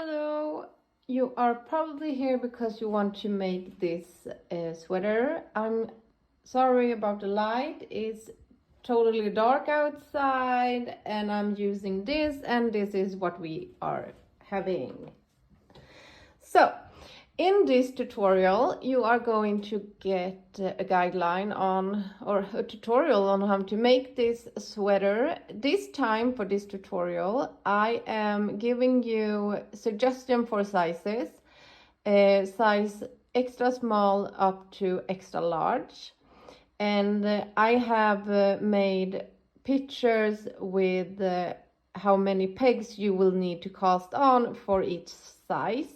Hello, you are probably here because you want to make this sweater. I'm sorry about the light, it's totally dark outside and I'm using this, and this is what we are having. So in this tutorial you are going to get a guideline on, or a tutorial on how to make this sweater. This time for this tutorial I am giving you suggestion for sizes, size extra small up to extra large, and I have made pictures with how many pegs you will need to cast on for each size.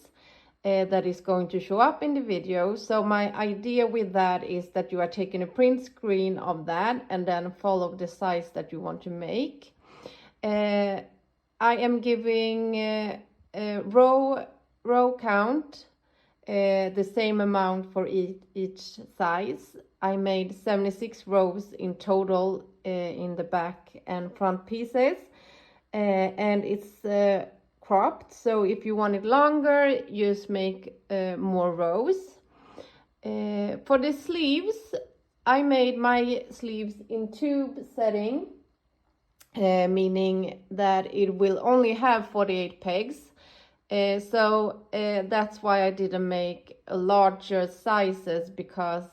That is going to show up in the video. So my idea with that is that you are taking a print screen of that and then follow the size that you want to make. I am giving a row count, the same amount for each size. I made 76 rows in total in the back and front pieces, and it's cropped, so if you want it longer, just make more rows. For the sleeves, I made my sleeves in tube setting, meaning that it will only have 48 pegs. So that's why I didn't make larger sizes, because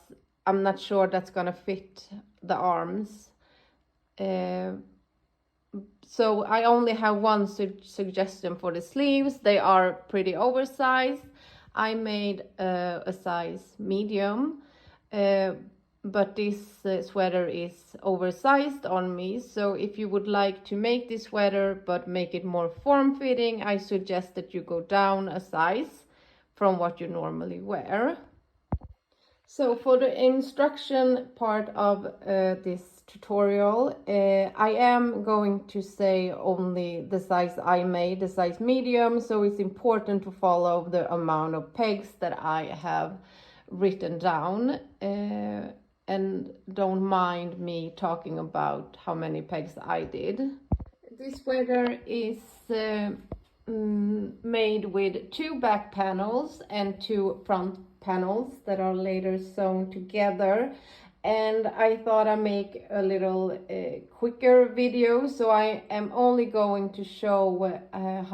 I'm not sure that's gonna fit the arms. So I only have one suggestion for the sleeves. They are pretty oversized. I made a size medium, but this sweater is oversized on me. So if you would like to make this sweater but make it more form-fitting, I suggest that you go down a size from what you normally wear. So for the instruction part of this tutorial, I am going to say only the size I made, the size medium, so it's important to follow the amount of pegs that I have written down, and don't mind me talking about how many pegs I did. This sweater is made with 2 back panels and 2 front panels that are later sewn together, and I thought I'd make a little quicker video, so I am only going to show I'm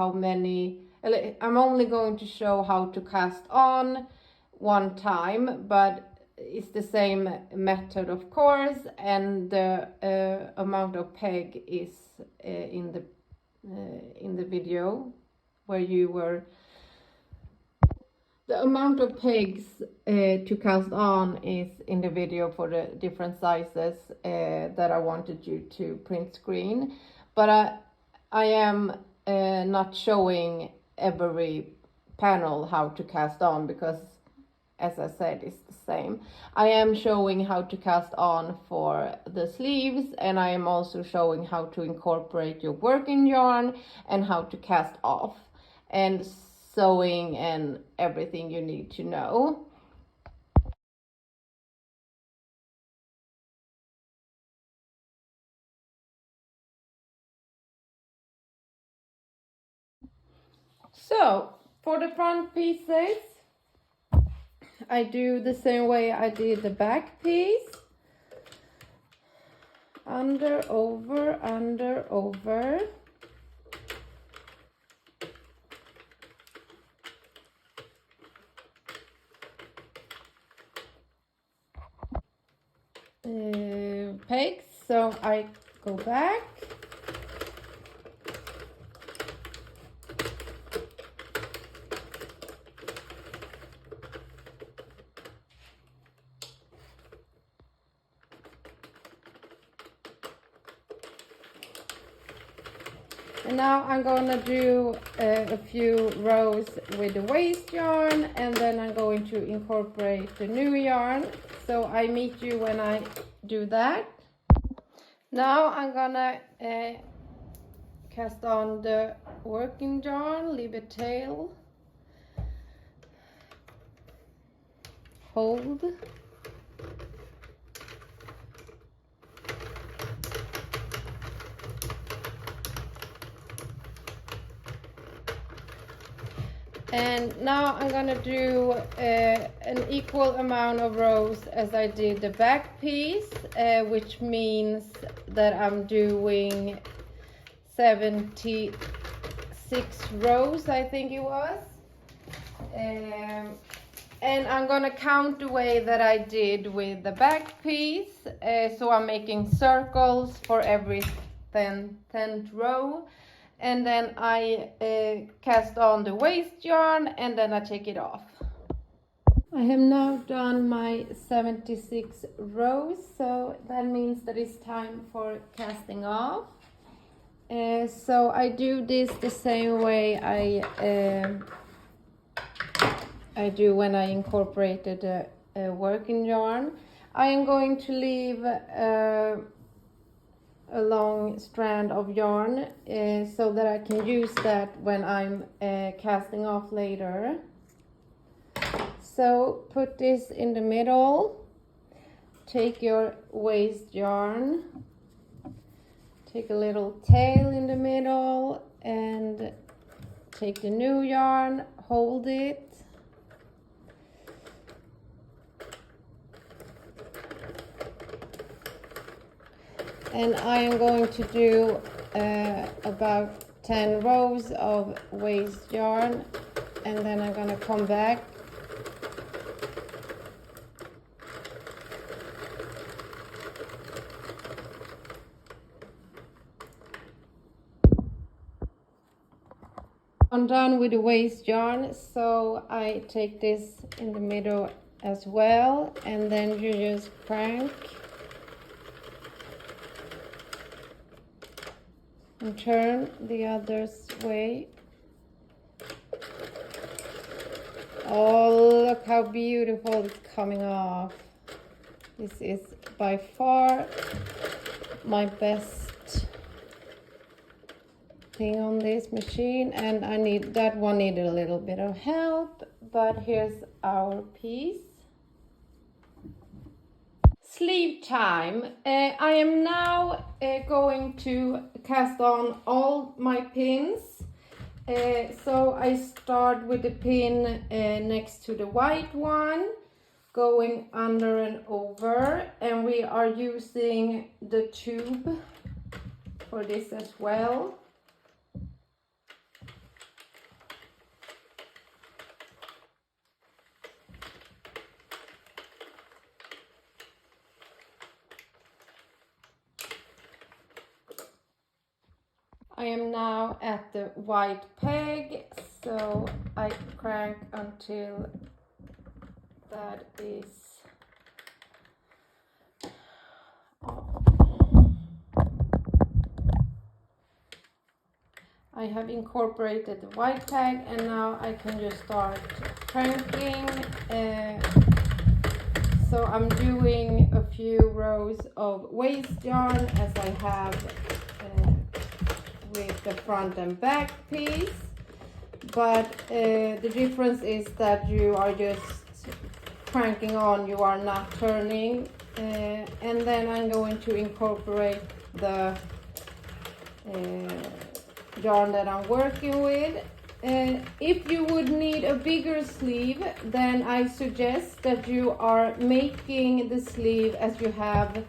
only going to show how to cast on one time, but it's the same method of course, and the amount of peg is in the video where you were. The amount of pegs to cast on is in the video for the different sizes that I wanted you to print screen, but I am not showing every panel how to cast on, because as I said, it's the same. I am showing how to cast on for the sleeves, and I am also showing how to incorporate your working yarn and how to cast off, and sewing and everything you need to know. So for the front pieces, I do the same way I did the back piece. Under, over, under, over. Pegs, so I go back. And now I'm gonna do a few rows with the waste yarn, and then I'm going to incorporate the new yarn. So I meet you when I do that. Now I'm gonna cast on the working yarn, leave a tail, hold, And now I'm gonna do an equal amount of rows as I did the back piece, which means that I'm doing 76 rows, I think it was. And I'm gonna count the way that I did with the back piece. So I'm making circles for every 10th row. And then I cast on the waste yarn and then I take it off. I have now done my 76 rows, so that means that it's time for casting off. So I do this the same way I do when I incorporated a working yarn. I am going to leave a long strand of yarn so that I can use that when I'm casting off later. So put this in the middle, take your waste yarn, take a little tail in the middle and take the new yarn, hold it. And I am going to do about 10 rows of waste yarn, and then I'm going to come back I'm done with the waste yarn, so I take this in the middle as well, and then you just crank and turn the other way. Oh, look how beautiful it's coming off. This is by far my best thing on this machine, and that one needed a little bit of help, but here's our piece. Sleeve time. I am now going to cast on all my pins. So I start with the pin next to the white one, going under and over, and we are using the tube for this as well. I am now at the white peg, so I crank until that is off. I have incorporated the white peg, and now I can just start cranking. So I'm doing a few rows of waste yarn as I have with the front and back piece, but the difference is that you are just cranking on, you are not turning, and then I'm going to incorporate the yarn that I'm working with. If you would need a bigger sleeve, then I suggest that you are making the sleeve as you have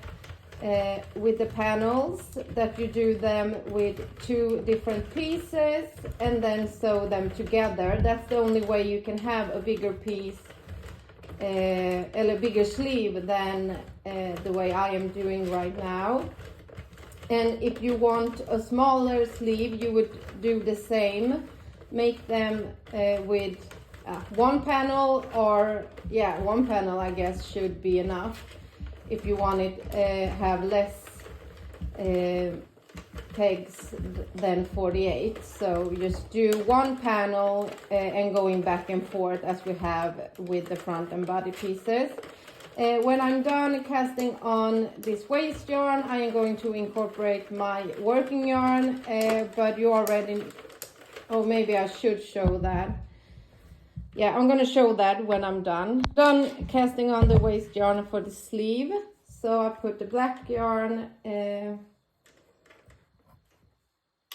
with the panels, that you do them with 2 different pieces and then sew them together. That's the only way you can have a bigger piece and a bigger sleeve than the way I am doing right now. And if you want a smaller sleeve, you would do the same, make them with 1 panel, or one panel I guess should be enough. If you want it have less pegs than 48, so just do 1 panel and going back and forth as we have with the front and body pieces. When I'm done casting on this waste yarn, I am going to incorporate my working yarn, but you already, oh, maybe I should show that. Yeah, I'm gonna show that when I'm done casting on the waste yarn for the sleeve. So I put the black yarn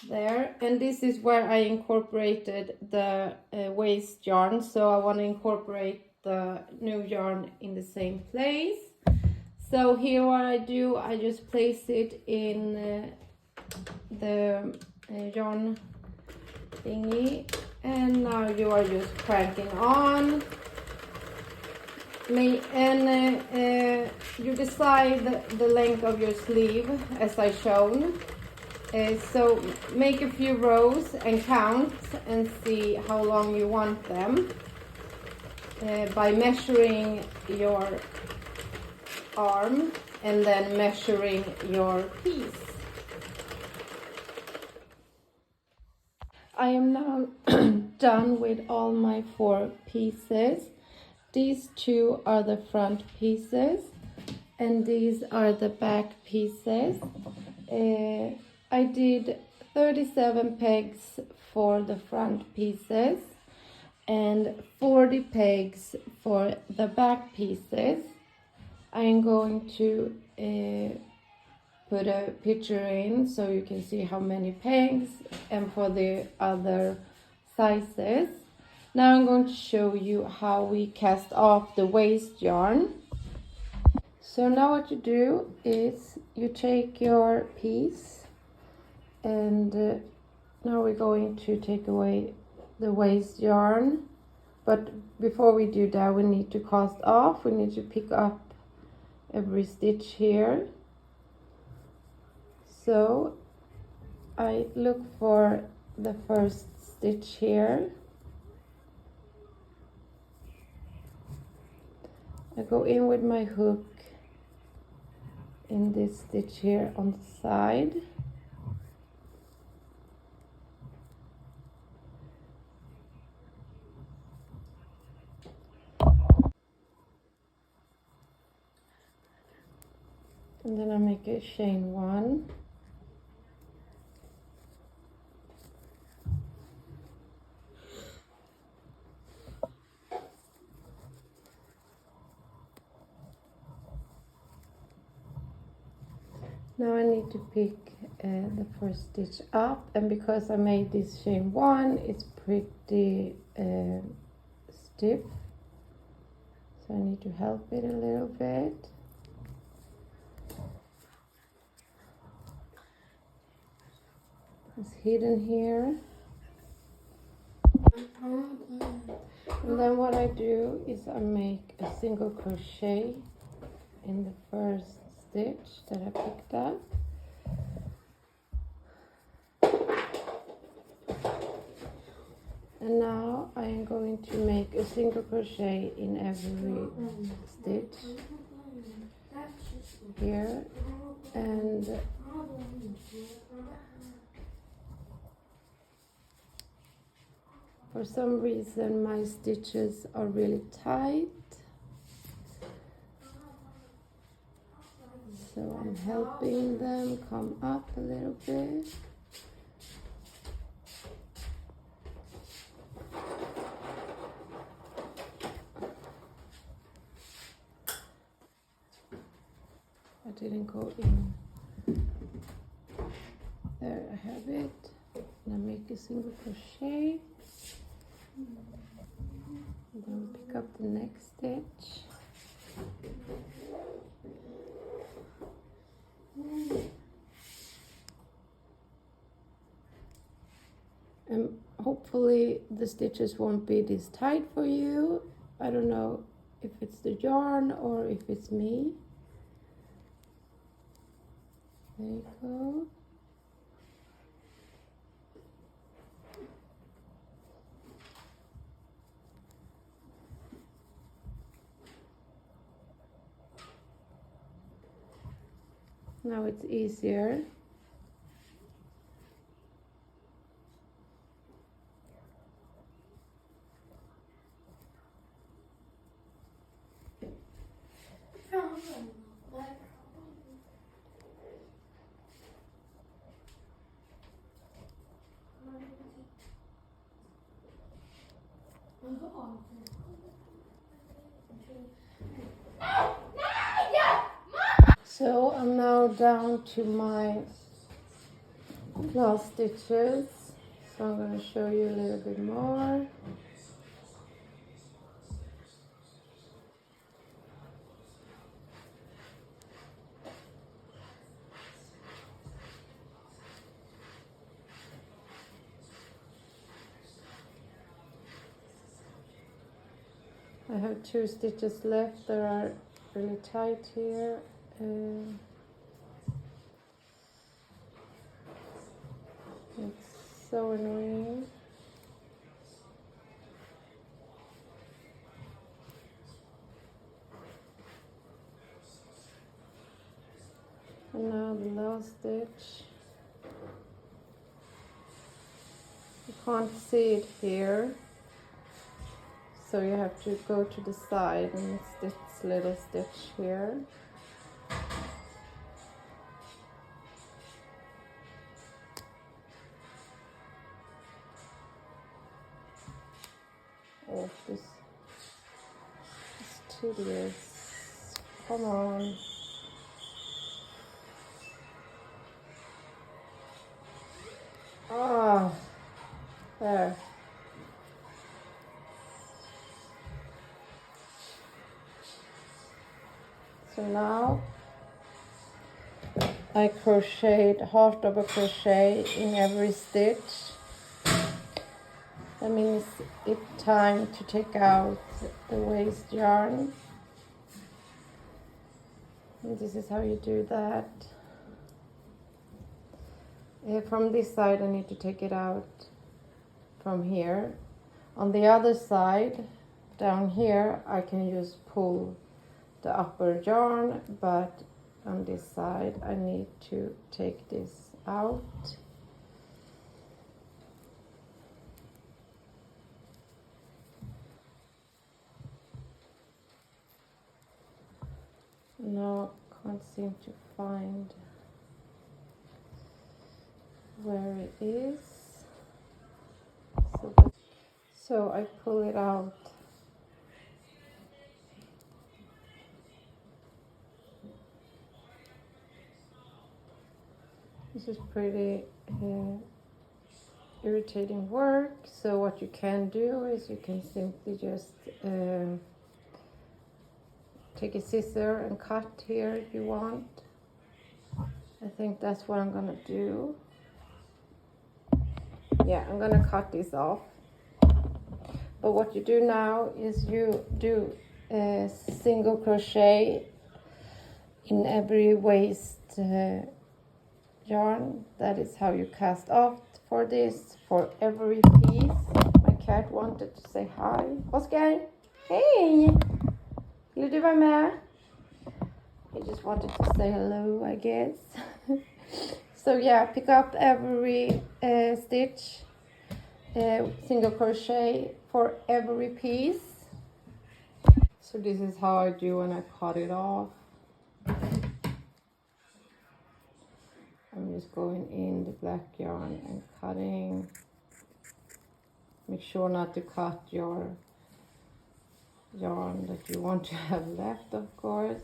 there. And this is where I incorporated the waste yarn, so I want to incorporate the new yarn in the same place. So here what I do, I just place it in the yarn thingy, and now you are just cranking on. And you decide the length of your sleeve as I shown. So make a few rows and count and see how long you want them by measuring your arm and then measuring your piece. I am now done with all my 4 pieces. These 2 are the front pieces and these are the back pieces. I did 37 pegs for the front pieces and 40 pegs for the back pieces. I am going to put a picture in so you can see how many pegs and for the other sizes. Now I'm going to show you how we cast off the waste yarn. So now what you do is you take your piece and now we're going to take away the waste yarn. But before we do that, we need to cast off. We need to pick up every stitch here. So I look for the first stitch here. I go in with my hook in this stitch here on the side. And then I make a chain 1. Now I need to pick the first stitch up, and because I made this chain 1, it's pretty stiff, so I need to help it a little bit. It's hidden here. And then what I do is I make a single crochet in the first stitch that I picked up. And now I am going to make a single crochet in every stitch here, and for some reason my stitches are really tight, so I'm helping them come up a little bit. I didn't go in. There I have it. And I make a single crochet. And then pick up the next stitch. And hopefully the stitches won't be this tight for you. I don't know if it's the yarn or if it's me. There you go. Now it's easier. So I'm now down to my last stitches, so I'm going to show you a little bit more. I have 2 stitches left that are really tight here. It's so annoying. And now the last stitch. You can't see it here, so you have to go to the side, and it's this little stitch here. Oh, this is tedious. Come on. Ah, there. So now I crocheted half double crochet in every stitch. That means it's time to take out the waste yarn. And this is how you do that. From this side I need to take it out from here. On the other side, down here, I can just pull the upper yarn, but on this side I need to take this out. No, can't seem to find where it is. So I pull it out. This is pretty irritating work. So what you can do is you can simply just take a scissor and cut here if you want. I think that's what I'm gonna do. Yeah, I'm gonna cut this off. But what you do now is you do a single crochet in every waist yarn. That is how you cast off for this, for every piece. My cat wanted to say hi. Oscar, hey! Vill du vara med? He just wanted to say hello, I guess. So yeah, pick up every stitch, single crochet for every piece. So this is how I do when I cut it off. I'm just going in the black yarn and cutting. Make sure not to cut your yarn that you want to have left, of course.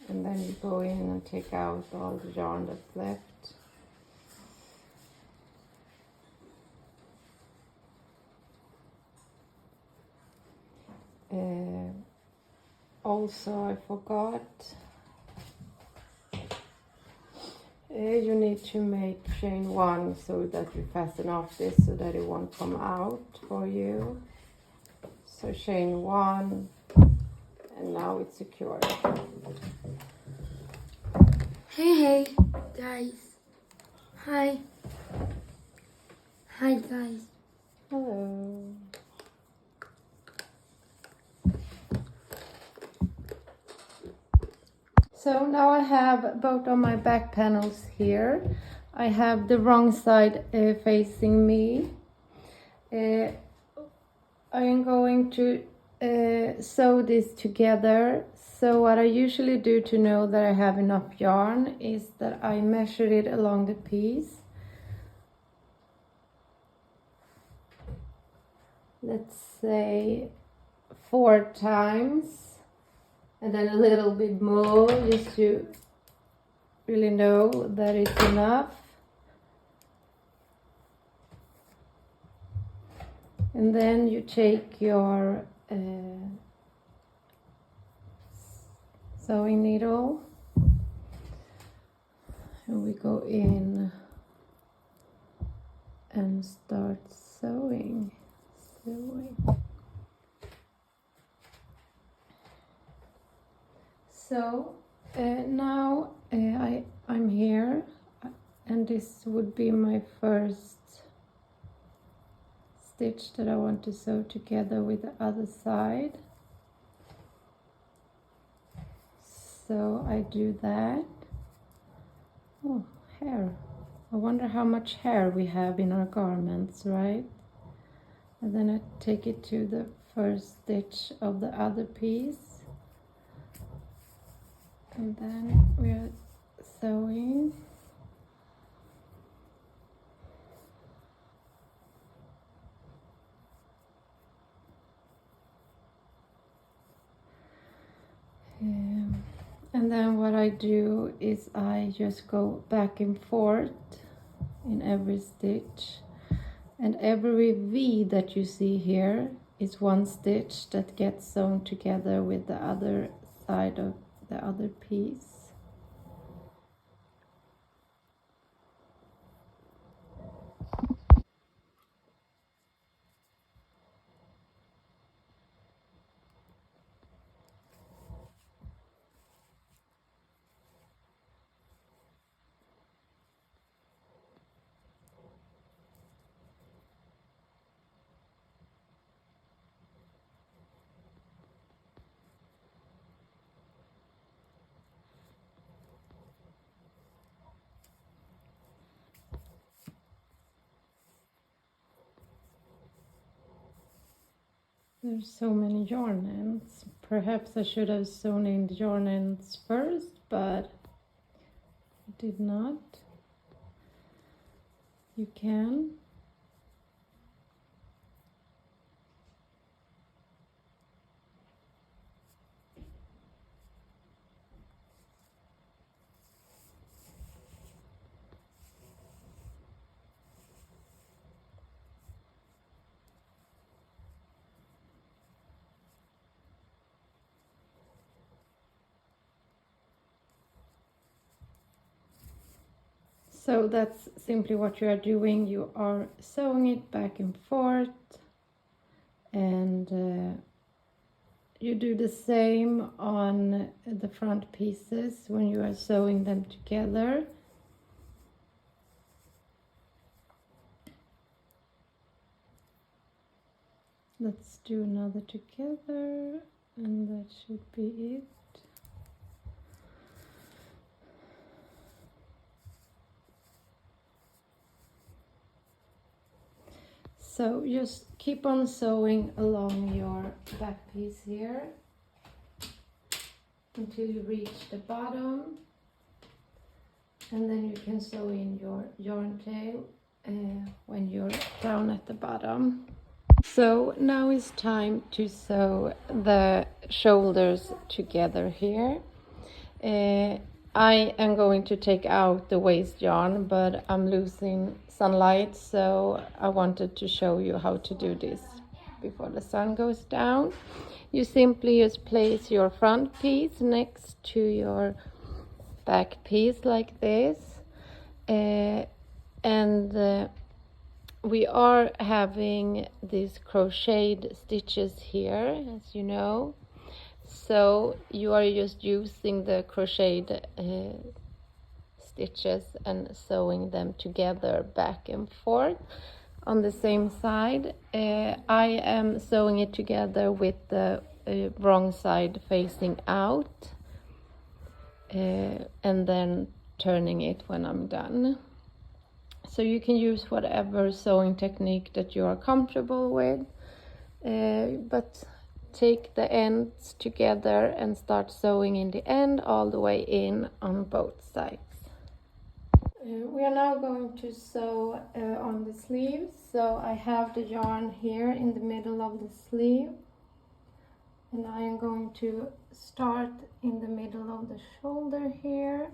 And then you go in and take out all the yarn that's left. Also, I forgot, you need to make chain 1 so that you fasten off this so that it won't come out for you. So chain 1, and now it's secure. Hey guys. Hi guys. Hello. So now I have both of my back panels here. I have the wrong side facing me. I am going to sew this together. So what I usually do to know that I have enough yarn is that I measure it along the piece. let's say 4 times, and then a little bit more just to really know that it's enough. And then you take your sewing needle and we go in and start sewing. So now I'm here, and this would be my first stitch that I want to sew together with the other side. So I do that. Oh, hair. I wonder how much hair we have in our garments, right? And then I take it to the first stitch of the other piece. And then we are sewing. And then what I do is I just go back and forth in every stitch, and every V that you see here is one stitch that gets sewn together with the other side of the other piece. There's so many yarn ends. Perhaps I should have sewn in the yarn ends first, but I did not. You can. So that's simply what you are doing. You are sewing it back and forth, and you do the same on the front pieces when you are sewing them together. Let's do another together, and that should be it. So just keep on sewing along your back piece here until you reach the bottom, and then you can sew in your yarn tail when you're down at the bottom. So now it's time to sew the shoulders together here. I am going to take out the waist yarn, but I'm losing sunlight, so I wanted to show you how to do this before the sun goes down. You simply just place your front piece next to your back piece like this, and we are having these crocheted stitches here, as you know. So you are just using the crocheted stitches and sewing them together back and forth on the same side. I am sewing it together with the wrong side facing out, and then turning it when I'm done. So you can use whatever sewing technique that you are comfortable with, but take the ends together and start sewing in the end all the way in on both sides. We are now going to sew on the sleeves. So I have the yarn here in the middle of the sleeve, and I am going to start in the middle of the shoulder here.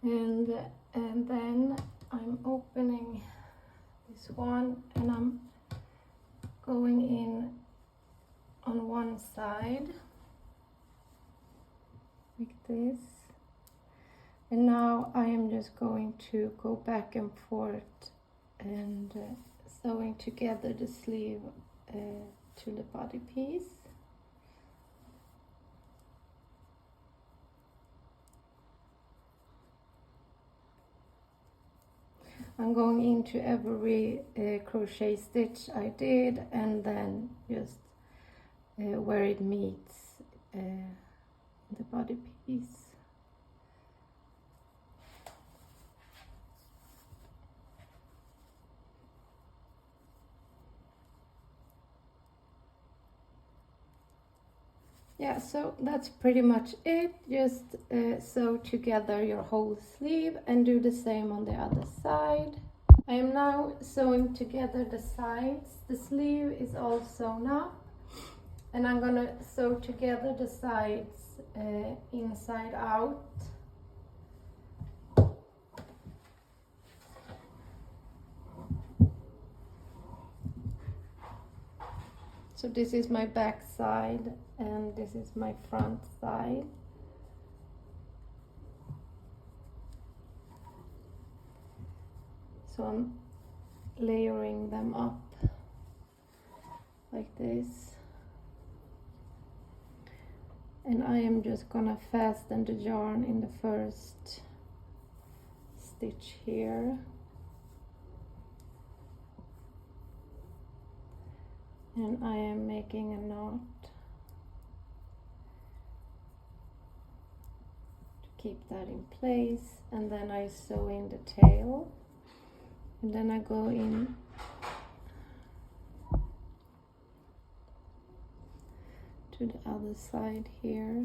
And then I'm opening this one, and I'm going in on one side like this, and now I am just going to go back and forth and sewing together the sleeve to the body piece. I'm going into every crochet stitch I did, and then just where it meets the body piece. Yeah, so that's pretty much it. Just sew together your whole sleeve and do the same on the other side. I am now sewing together the sides. The sleeve is all sewn up, and I'm gonna sew together the sides inside out. So this is my back side and this is my front side. So I'm layering them up like this. And I am just gonna fasten the yarn in the first stitch here. And I am making a knot to keep that in place, and then I sew in the tail, and then I go in to the other side here.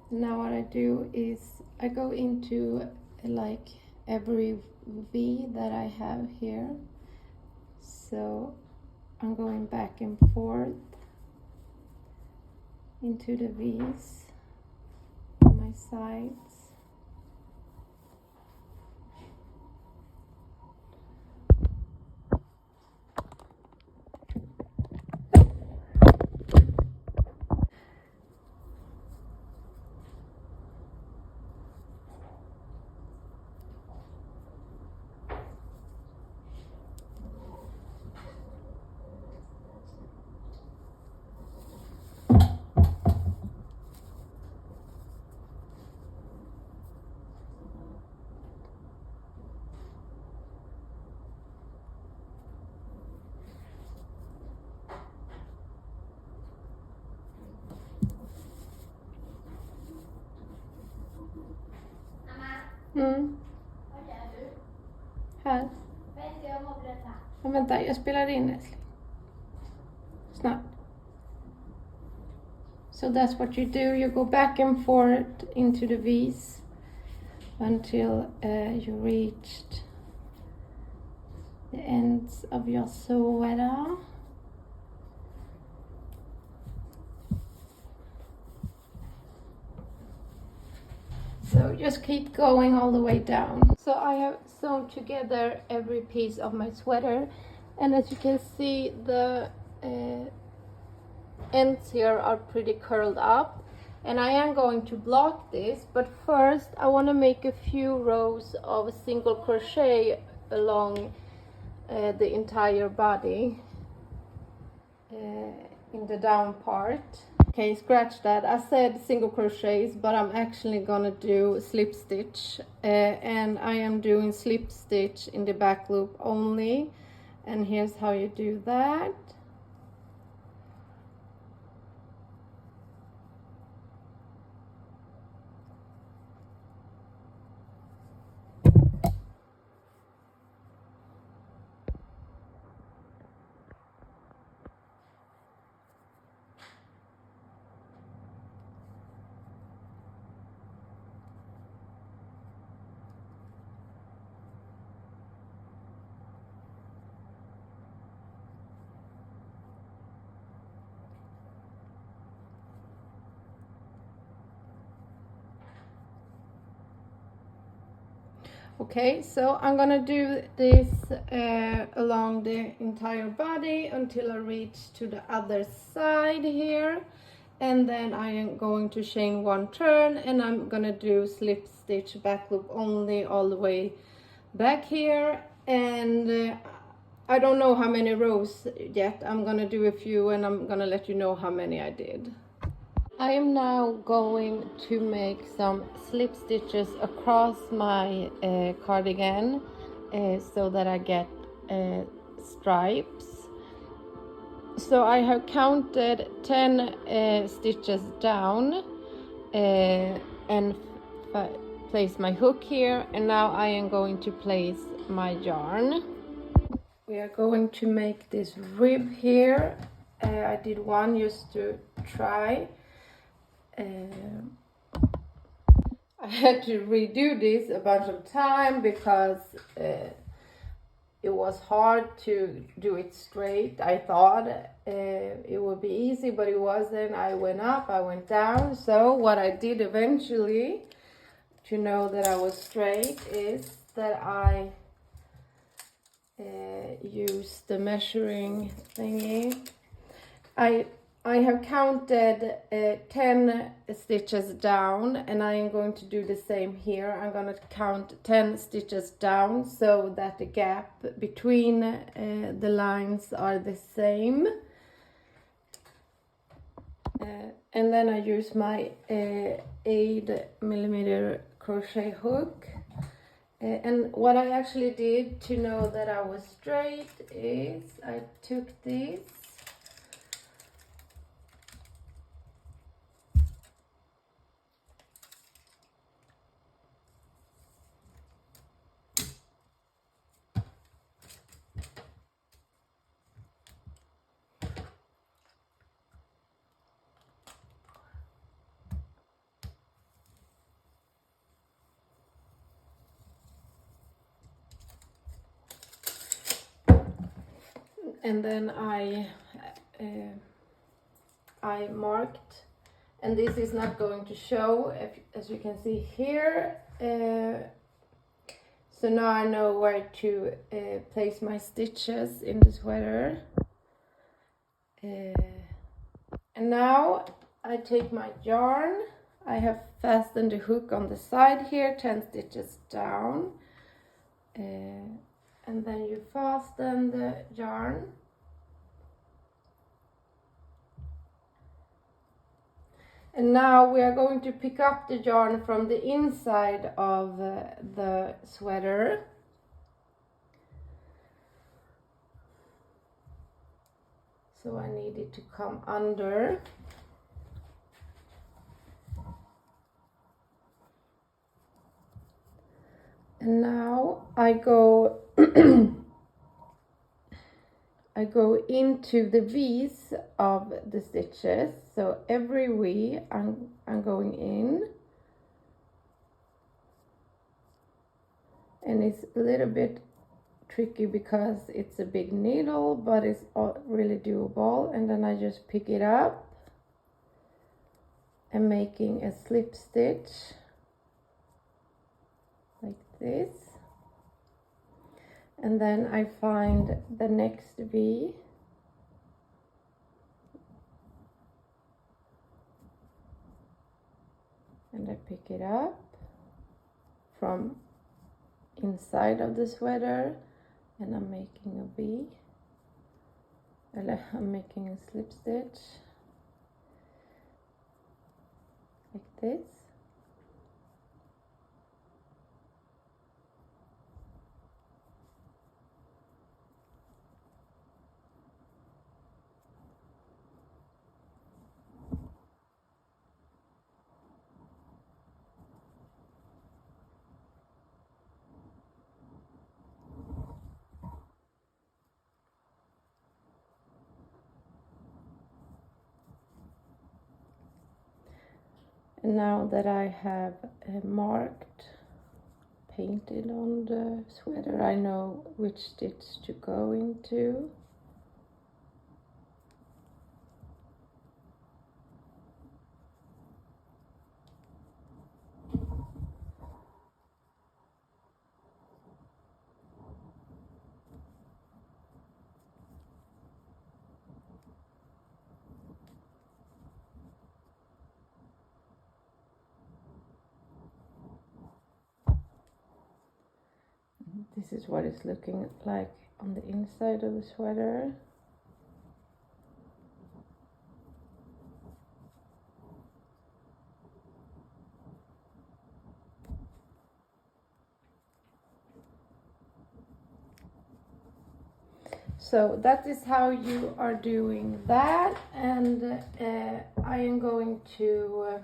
Now what I do is I go into like every V that I have here. So I'm going back and forth into the V's on my sides. Här. Ja, vänta, jag spelar in älskling. Snart. So that's what you do. You go back and forth into the V's until you reached the ends of your sweater. So just keep going all the way down. So I have sewn together every piece of my sweater, and as you can see, the ends here are pretty curled up, and I am going to block this, but first I want to make a few rows of single crochet along the entire body in the down part. Okay, scratch that. I said single crochets, but I'm actually gonna do slip stitch, and I am doing slip stitch in the back loop only, and here's how you do that. Okay, so I'm gonna do this along the entire body until I reach to the other side here, and then I am going to chain one turn, and I'm gonna do slip stitch back loop only all the way back here. And I don't know how many rows yet. I'm gonna do a few, and I'm gonna let you know how many I did. I am now going to make some slip stitches across my cardigan so that I get stripes. So I have counted 10 stitches down and place my hook here, and now I am going to place my yarn. We are going to make this rib here. I did one just to try. I had to redo this a bunch of time because it was hard to do it straight. I thought it would be easy, but it wasn't. I went up, I went down. So what I did eventually to know that I was straight is that I used the measuring thingy. I have counted 10 stitches down, and I am going to do the same here. I'm going to count 10 stitches down so that the gap between the lines are the same. And then I use my 8mm crochet hook. And what I actually did to know that I was straight is I took this and then I marked, and this is not going to show as you can see here, so now I know where to place my stitches in the sweater, and now I take my yarn. I have fastened the hook on the side here, 10 stitches down, and then you fasten the yarn. And now we are going to pick up the yarn from the inside of the sweater. So I need it to come under. And now I go I go into the V's of the stitches. So every V I'm going in. And it's a little bit tricky because it's a big needle, but it's really doable. And then I just pick it up and making a slip stitch like this. And then I find the next V, and I pick it up from inside of the sweater, and I'm making a V, I'm making a slip stitch like this. And now that I have marked, painted on the sweater, I know which stitch to go into. This is what it's looking like on the inside of the sweater. So that is how you are doing that, and I am going to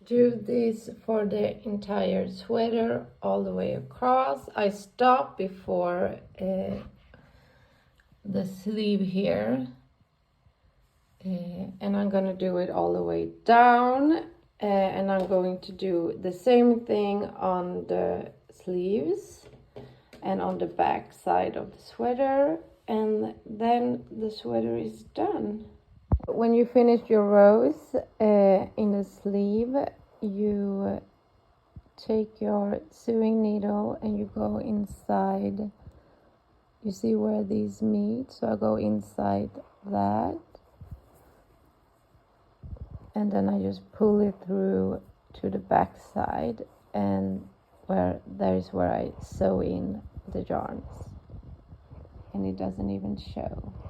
do this for the entire sweater all the way across. I stop before the sleeve here, and I'm gonna do it all the way down, and I'm going to do the same thing on the sleeves and on the back side of the sweater, and then the sweater is done. When you finish your rows in the sleeve, you take your sewing needle and you go inside. You see where these meet, so I go inside that, and then I just pull it through to the back side, and there is where I sew in the yarns, and it doesn't even show.